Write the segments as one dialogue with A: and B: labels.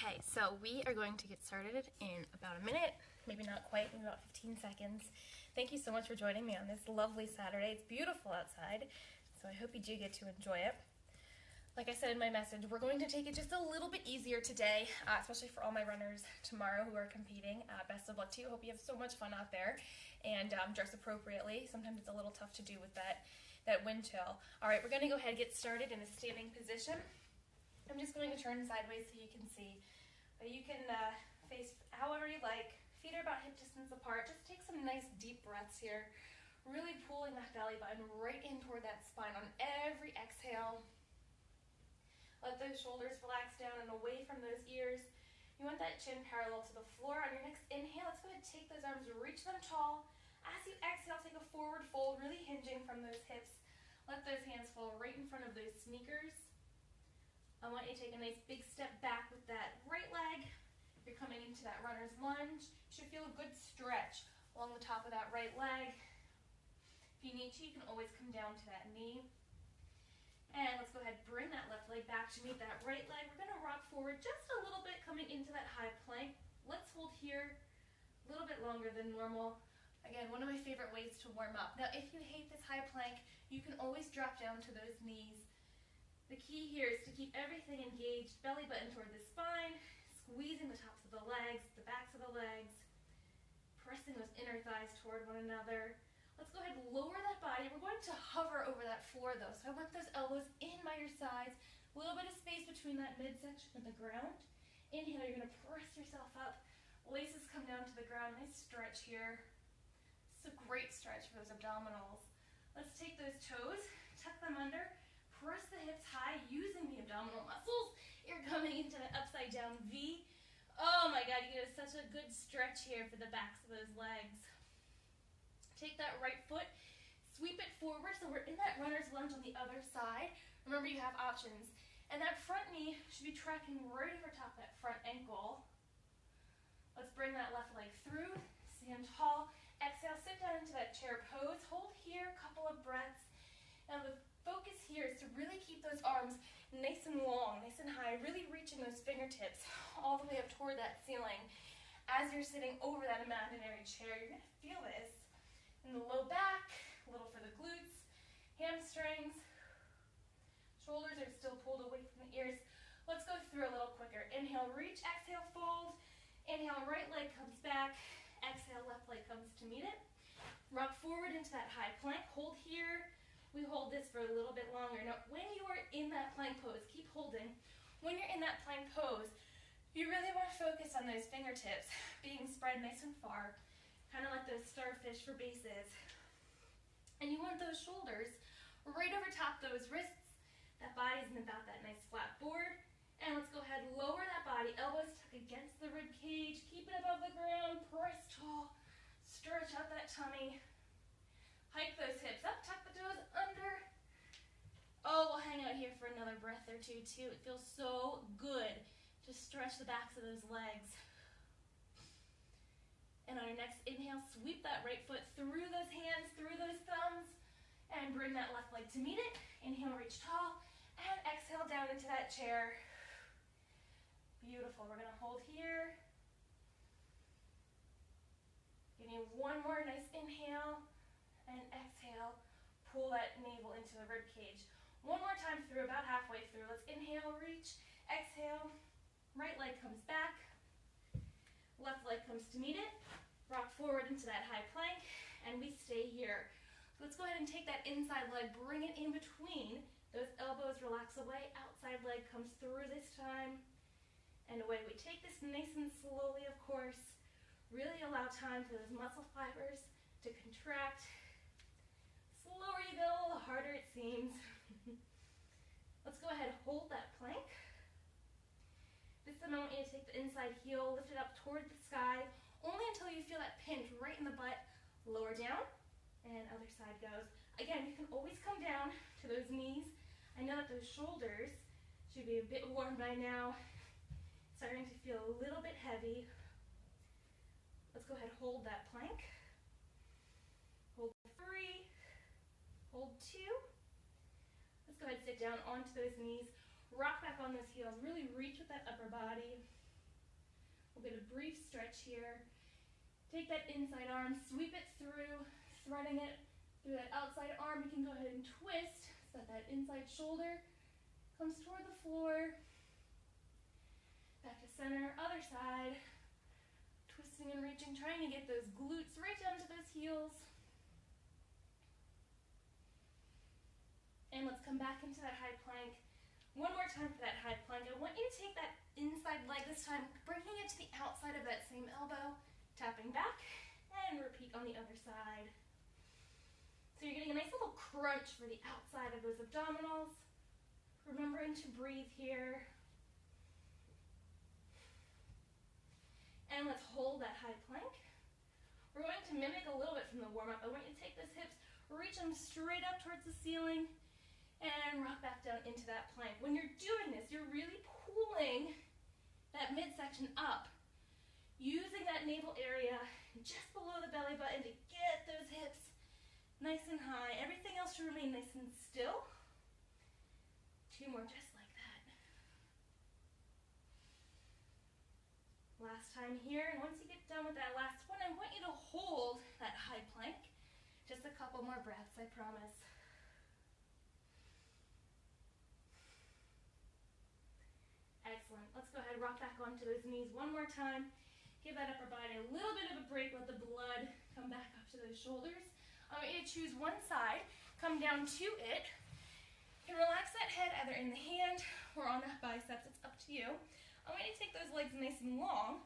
A: Okay, so we are going to get started in about a minute, maybe not quite, maybe about 15 seconds. Thank you so much for joining me on this lovely Saturday. It's beautiful outside, so I hope you do get to enjoy it. Like I said in my message, we're going to take it just a little bit easier today, especially for all my runners tomorrow who are competing. Best of luck to you. Hope you have so much fun out there and dress appropriately. Sometimes it's a little tough to do with that wind chill. All right, we're going to go ahead and get started in a standing position. I'm just going to turn sideways so you can see. You can face however you like. Feet are about hip distance apart. Just take some nice deep breaths here. Really pulling that belly button right in toward that spine on every exhale. Let those shoulders relax down and away from those ears. You want that chin parallel to the floor. On your next inhale, let's go ahead and take those arms, reach them tall. As you exhale, take a forward fold, really hinging from those hips. Let those hands fall right in front of those sneakers. I want you to take a nice big step back with that right leg. You're coming into that runner's lunge. You should feel a good stretch along the top of that right leg. If you need to, you can always come down to that knee. And let's go ahead and bring that left leg back to meet that right leg. We're going to rock forward just a little bit coming into that high plank. Let's hold here a little bit longer than normal. Again, one of my favorite ways to warm up. Now, if you hate this high plank, you can always drop down to those knees. The key here is to keep everything engaged, belly button toward the spine, squeezing the tops of the legs, the backs of the legs, pressing those inner thighs toward one another. Let's go ahead and lower that body. We're going to hover over that floor though, so I want those elbows in by your sides, a little bit of space between that midsection and the ground. Inhale, you're going to press yourself up. Laces come down to the ground. Nice stretch here. It's a great stretch for those abdominals. Let's take those toes, tuck them under, press the hips high using the abdominal muscles. You're coming into the upside down V. Oh my God, you get such a good stretch here for the backs of those legs. Take that right foot, sweep it forward so we're in that runner's lunge on the other side. Remember, you have options. And that front knee should be tracking right over top that front ankle. Let's bring that left leg through, stand tall. Exhale, sit down into that chair pose. Hold here, a couple of breaths. Now the focus here is to really keep those arms nice and long, nice and high, really reaching those fingertips all the way up toward that ceiling. As you're sitting over that imaginary chair, you're going to feel this in the low back, a little for the glutes, hamstrings. Shoulders are still pulled away from the ears. Let's go through a little quicker. Inhale, reach, exhale, fold. Inhale, right leg comes back. Exhale, left leg comes to meet it. Rock forward into that high plank. Hold here. We hold this for a little bit longer. Now, when you are in that plank pose, keep holding. When you're in that plank pose, you really want to focus on those fingertips being spread nice and far, kind of like those starfish for bases. And you want those shoulders right over top those wrists. That body's in about that nice flat board. And let's go ahead and lower that body. Elbows tuck against the rib cage. Keep it above the ground. Press tall. Stretch out that tummy. Hike those hips up, tuck the toes under. Oh, we'll hang out here for another breath or two too. It feels so good to stretch the backs of those legs. And on your next inhale, sweep that right foot through those hands, through those thumbs, and bring that left leg to meet it. Inhale, reach tall, and exhale down into that chair. Beautiful. We're going to hold here. Give me one more nice inhale. And exhale, pull that navel into the rib cage. One more time through, about halfway through. Let's inhale, reach, exhale. Right leg comes back. Left leg comes to meet it. Rock forward into that high plank, and we stay here. So let's go ahead and take that inside leg, bring it in between. Those elbows relax away. Outside leg comes through this time. And away we take this nice and slowly, of course. Really allow time for those muscle fibers to contract. Slower you go, the harder it seems. Let's go ahead and hold that plank. This time I want you to take the inside heel, lift it up toward the sky, only until you feel that pinch right in the butt. Lower down, and other side goes. Again, you can always come down to those knees. I know that those shoulders should be a bit warm by now. Starting to feel a little bit heavy. Let's go ahead and hold that plank. Hold 3. Hold 2. Let's go ahead and sit down onto those knees. Rock back on those heels. Really reach with that upper body. We'll get a brief stretch here. Take that inside arm, sweep it through, threading it through that outside arm. You can go ahead and twist so that that inside shoulder comes toward the floor. Back to center, other side. Twisting and reaching, trying to get those glutes right down to those heels. And let's come back into that high plank. One more time for that high plank. I want you to take that inside leg this time, bringing it to the outside of that same elbow, tapping back, and repeat on the other side. So you're getting a nice little crunch for the outside of those abdominals. Remembering to breathe here. And let's hold that high plank. We're going to mimic a little bit from the warm-up. I want you to take those hips, reach them straight up towards the ceiling, and rock back down into that plank. When you're doing this, you're really pulling that midsection up, using that navel area just below the belly button to get those hips nice and high. Everything else should remain nice and still. 2 more just like that. Last time here, and once you get done with that last one, I want you to hold that high plank. Just a couple more breaths, I promise. Excellent. Let's go ahead and rock back onto those knees one more time. Give that upper body a little bit of a break. Let the blood come back up to those shoulders. I want you to choose one side, come down to it, and relax that head either in the hand or on that biceps. It's up to you. I want you to take those legs nice and long.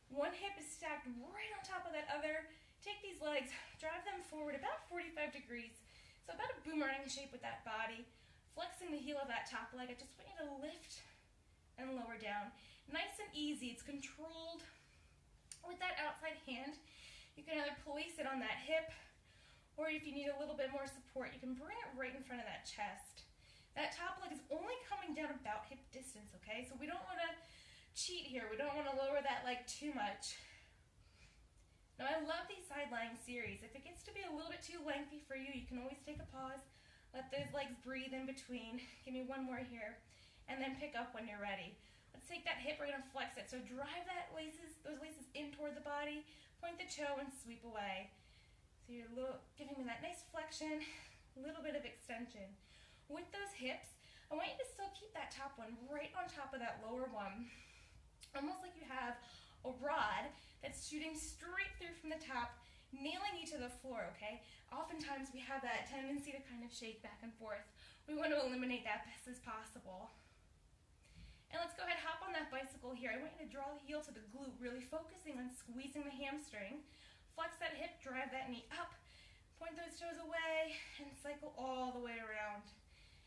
A: One hip is stacked right on top of that other. Take these legs, drive them forward about 45 degrees. So about a boomerang shape with that body. Flexing the heel of that top leg. I just want you to lift and lower down. Nice and easy. It's controlled with that outside hand. You can either place it on that hip, or if you need a little bit more support, you can bring it right in front of that chest. That top leg is only coming down about hip distance, okay? So we don't want to cheat here. We don't want to lower that leg too much. Now, I love these side lying series. If it gets to be a little bit too lengthy for you, you can always take a pause. Let those legs breathe in between. Give me one more here. And then pick up when you're ready. Let's take that hip, we're gonna flex it. So drive those laces in toward the body, point the toe and sweep away. So you're giving me that nice flexion, a little bit of extension. With those hips, I want you to still keep that top one right on top of that lower one. Almost like you have a rod that's shooting straight through from the top, nailing you to the floor, okay? Oftentimes we have that tendency to kind of shake back and forth. We want to eliminate that best as possible. And let's go ahead and hop on that bicycle here. I want you to draw the heel to the glute, really focusing on squeezing the hamstring. Flex that hip, drive that knee up, point those toes away, and cycle all the way around.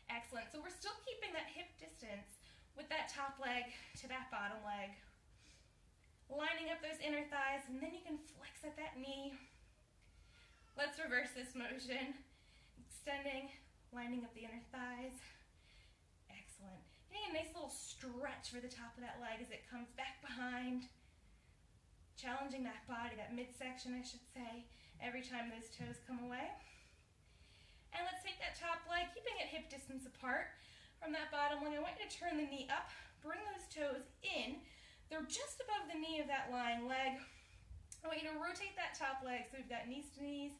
A: Excellent. So we're still keeping that hip distance with that top leg to that bottom leg. Lining up those inner thighs, and then you can flex at that knee. Let's reverse this motion. Extending, lining up the inner thighs. Excellent. Getting a nice little stretch for the top of that leg as it comes back behind. Challenging that body, that midsection I should say, every time those toes come away. And let's take that top leg, keeping it hip distance apart from that bottom leg. I want you to turn the knee up, bring those toes in. They're just above the knee of that lying leg. I want you to rotate that top leg so we've got knees to knees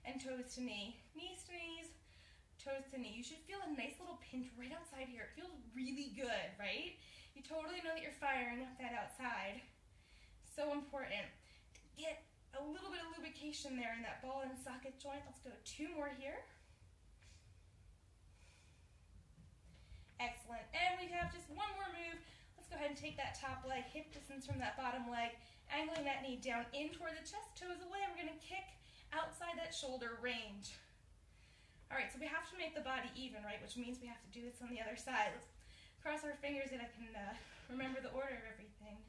A: and toes to knee. Knees to knees, toes to knee. You should feel a nice little pinch right outside here. It feels really good, right? You totally know that you're firing up that outside. So important to get a little bit of lubrication there in that ball and socket joint. Let's go 2 more here. Excellent. And we have just one more move. Let's go ahead and take that top leg, hip distance from that bottom leg, angling that knee down in toward the chest, toes away. We're going to kick outside that shoulder range. All right, so we have to make the body even, right? Which means we have to do this on the other side. Let's cross our fingers and I can remember the order of everything.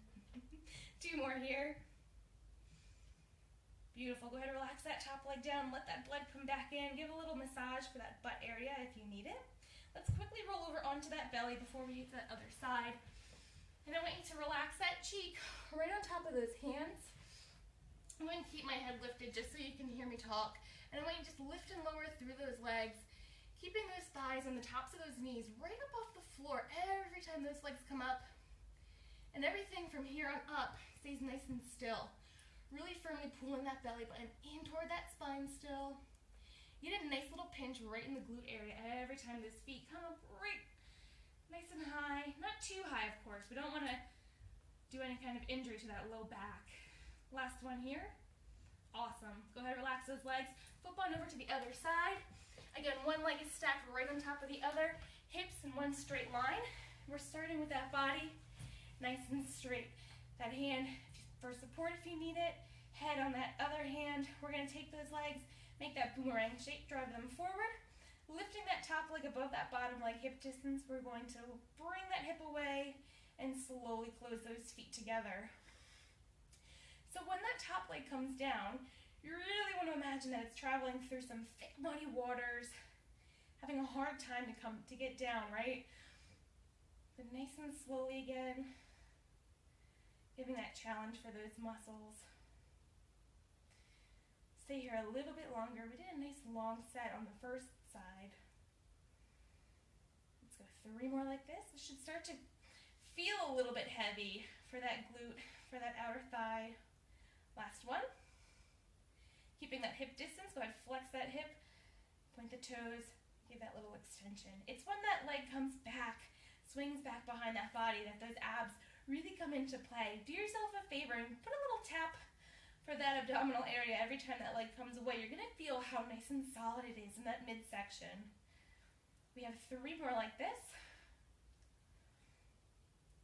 A: 2 more here. Beautiful. Go ahead and relax that top leg down. Let that blood come back in. Give a little massage for that butt area if you need it. Let's quickly roll over onto that belly before we get to that other side. And I want you to relax that cheek right on top of those hands. I'm going to keep my head lifted just so you can hear me talk. And I want you to just lift and lower through those legs, keeping those thighs and the tops of those knees right up off the floor every time those legs come up. And everything from here on up stays nice and still. Really firmly pulling that belly button in toward that spine still. You get a nice little pinch right in the glute area every time those feet come up right nice and high. Not too high, of course. We don't want to do any kind of injury to that low back. Last one here. Awesome. Go ahead, relax those legs. Flip on over to the other side. Again, one leg is stacked right on top of the other. Hips in one straight line. We're starting with that body nice and straight. That hand for support if you need it. Head on that other hand. We're going to take those legs, make that boomerang shape, drive them forward. Lifting that top leg above that bottom leg hip distance, we're going to bring that hip away and slowly close those feet together. So when that top leg comes down, you really want to imagine that it's traveling through some thick, muddy waters, having a hard time to get down, right? But nice and slowly again, giving that challenge for those muscles. Stay here a little bit longer. We did a nice long set on the first side. Let's go 3 more like this. This should start to feel a little bit heavy for that glute, for that outer thigh. Last one. Keeping that hip distance, go ahead, flex that hip, point the toes, give that little extension. It's when that leg comes back, swings back behind that body, that those abs really come into play. Do yourself a favor and put a little tap for that abdominal area every time that leg comes away. You're going to feel how nice and solid it is in that midsection. We have 3 more like this.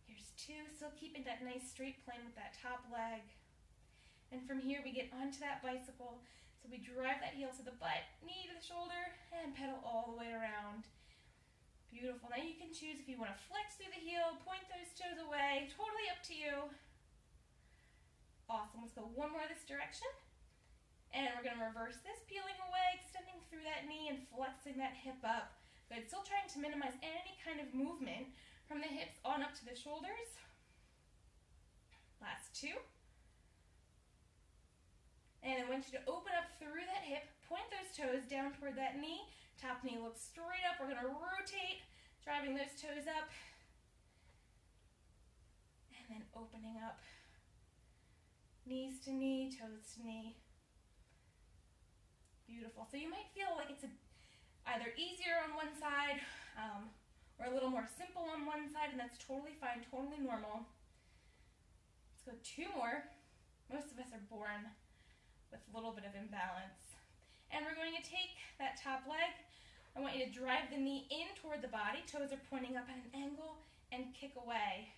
A: Here's 2, still keeping that nice straight plane with that top leg. And from here we get onto that bicycle. So we drive that heel to the butt, knee to the shoulder, and pedal all the way around. Beautiful. Now you can choose if you want to flex through the heel, point those toes away, totally up to you. Awesome. Let's go 1 more this direction. And we're going to reverse this, peeling away, extending through that knee and flexing that hip up. Good. Still trying to minimize any kind of movement from the hips on up to the shoulders. Last 2. And I want you to open up through that hip, point those toes down toward that knee. Top knee looks straight up. We're going to rotate, driving those toes up. And then opening up. Knees to knee, toes to knee. Beautiful. So you might feel like it's either easier on one side or a little more simple on one side, and that's totally fine, totally normal. Let's go 2 more. Most of us are born with a little bit of imbalance. And we're going to take that top leg. I want you to drive the knee in toward the body. Toes are pointing up at an angle and kick away.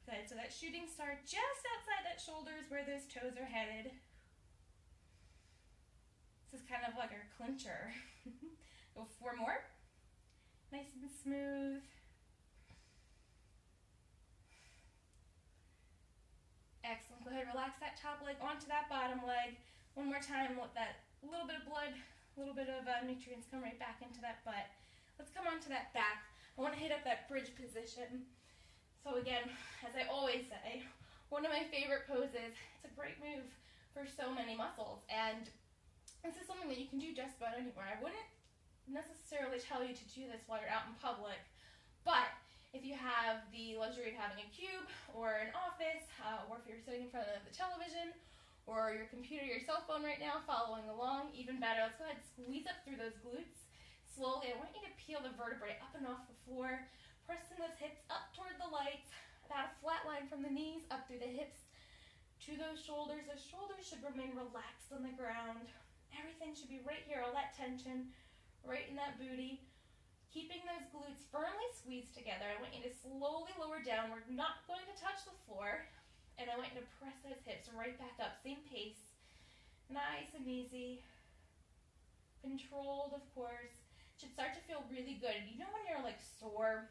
A: Good, so that shooting star just outside that shoulders where those toes are headed. This is kind of like our clincher. Go 4 more. Nice and smooth. Excellent. Go ahead, relax that top leg onto that bottom leg. 1 more time, let that little bit of blood, a little bit of nutrients come right back into that butt. Let's come onto that back. I want to hit up that bridge position. So again, as I always say, one of my favorite poses. It's a great move for so many muscles, and this is something that you can do just about anywhere. I wouldn't necessarily tell you to do this while you're out in public, but if you have the luxury of having a cube or an office, or if you're sitting in front of the television or your computer, your cell phone right now, following along, even better. Let's go ahead and squeeze up through those glutes. Slowly, I want you to peel the vertebrae up and off the floor, pressing those hips up toward the lights, about a flat line from the knees, up through the hips to those shoulders. Those shoulders should remain relaxed on the ground. Everything should be right here, all that tension, right in that booty. Keeping those glutes firmly squeezed together. I want you to slowly lower down. We're not going to touch the floor. And I want you to press those hips right back up. Same pace. Nice and easy. Controlled, of course. Should start to feel really good. You know when you're like sore,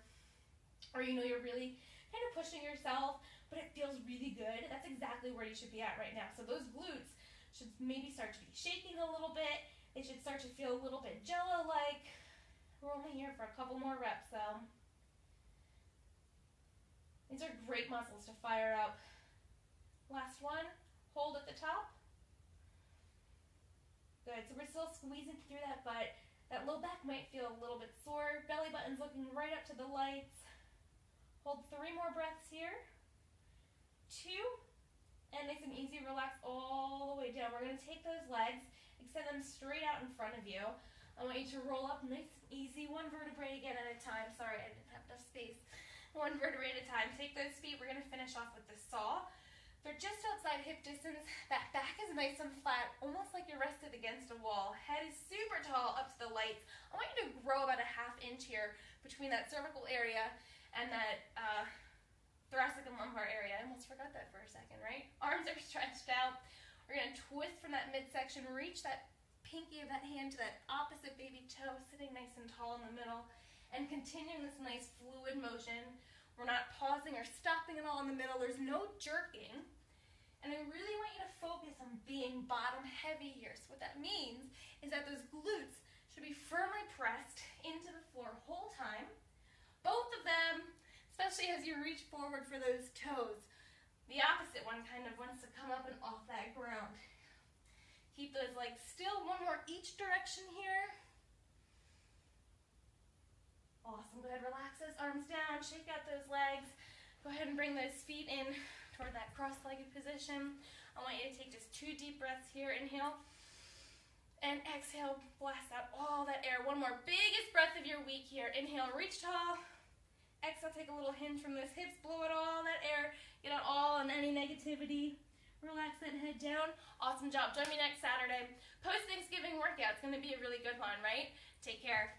A: or you know you're really kind of pushing yourself, but it feels really good? That's exactly where you should be at right now. So those glutes should maybe start to be shaking a little bit. They should start to feel a little bit jello-like. We're only here for a couple more reps though. These are great muscles to fire up. Last one, hold at the top. Good, so we're still squeezing through that butt. That low back might feel a little bit sore. Belly button's looking right up to the lights. Hold 3 more breaths here. 2, and nice and easy, relax all the way down. We're gonna take those legs, extend them straight out in front of you. I want you to roll up nice and easy, 1 vertebrae again at a time. Sorry, I didn't have enough space. 1 vertebrae at a time. Take those feet, we're gonna finish off with the saw. They're just outside hip distance. That back is nice and flat, almost like you're rested against a wall. Head is super tall up to the lights. I want you to grow about a 1/2 inch here between that cervical area and that thoracic and lumbar area. I almost forgot that for a second, right? Arms are stretched out. We're gonna twist from that midsection, reach that pinky of that hand to that opposite baby toe, sitting nice and tall in the middle, and continuing this nice fluid motion. We're not pausing or stopping at all in the middle. There's no jerking. And I really want you to focus on being bottom heavy here. So what that means is that those glutes should be firmly pressed into the floor whole time. Both of them, especially as you reach forward for those toes. The opposite one kind of wants to come up and off that ground. Keep those legs still. 1 more each direction here. Awesome. Go ahead, relax those arms down, shake out those legs. Go ahead and bring those feet in toward that cross-legged position. I want you to take just 2 deep breaths here. Inhale and exhale, blast out all that air. 1 more, biggest breath of your week here. Inhale, reach tall. Exhale, take a little hinge from those hips, blow out all that air, get out all and any negativity. Relax that head down. Awesome job. Join me next Saturday. Post-Thanksgiving workout. It's going to be a really good one, right? Take care.